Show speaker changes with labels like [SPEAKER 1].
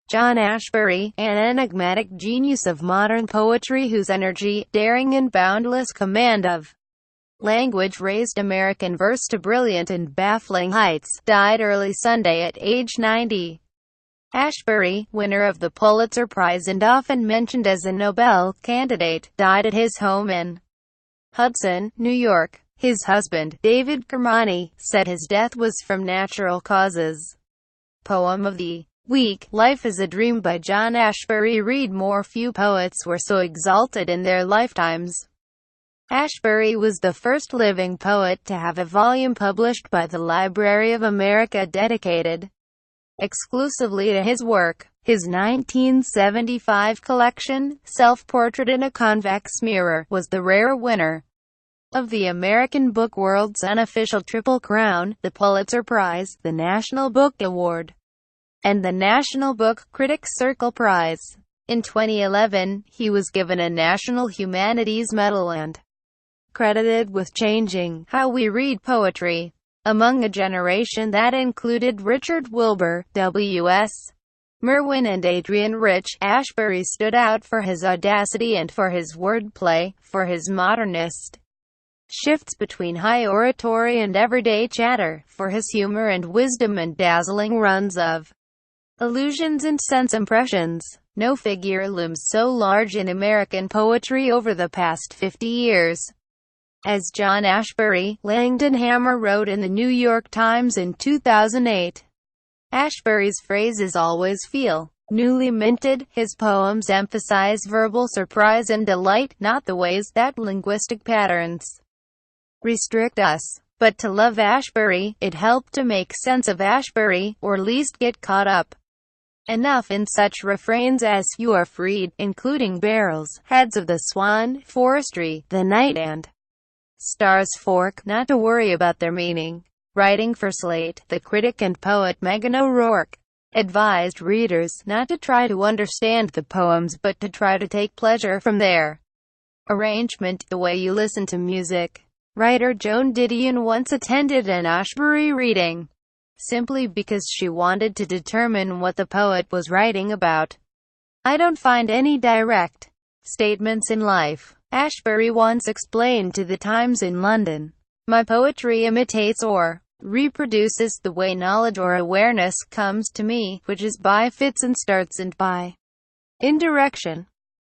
[SPEAKER 1] John Ashbery, an enigmatic genius of modern poetry whose energy, daring and boundless command of language raised American verse to brilliant and baffling heights, died early Sunday at age 90. Ashbery, winner of the Pulitzer Prize and often mentioned as a Nobel candidate, died at his home in Hudson, New York. His husband, David Kermani, said his death was from natural causes. Poem of the week: Life is a Dream by John Ashbery Read. More few poets were so exalted in their lifetimes. Ashbery was the first living poet to have a volume published by the Library of America dedicated exclusively to his work. His 1975 collection, Self-Portrait in a Convex Mirror, was the rare winner of the American book world's unofficial Triple Crown, the Pulitzer Prize, the National Book Award, and the National Book Critics Circle Prize. In 2011, he was given a National Humanities Medal and credited with changing how we read poetry. Among a generation that included Richard Wilbur, W.S. Merwin and Adrienne, Ashbery stood out for his audacity and for his wordplay, for his modernist shifts between high oratory and everyday chatter, for his humor and wisdom and dazzling runs of allusions and sense impressions. No figure looms so large in American poetry over the past 50 years. As John Ashbery Langdon Hammer wrote in the New York Times in 2008, Ashbery's phrases always feel newly minted. His poems emphasize verbal surprise and delight, not the ways that linguistic patterns restrict us. But to love Ashbery, it helped to make sense of Ashbery, or least get caught up enough in such refrains as "You are freed," including barrels, heads of the swan, forestry, the night and stars fork, not to worry about their meaning. Writing for Slate, the critic and poet Meghan O Rourke advised readers not to try to understand the poems but to try to take pleasure from their arrangement, the way you listen to music. Writer Joan Didion once attended an Ashbery reading, simply because she wanted to determine what the poet was writing about. "I don't find any direct statements in life," Ashbery once explained to the Times in London. "My poetry imitates or reproduces the way knowledge or awareness comes to me, which is by fits and starts and by indirection."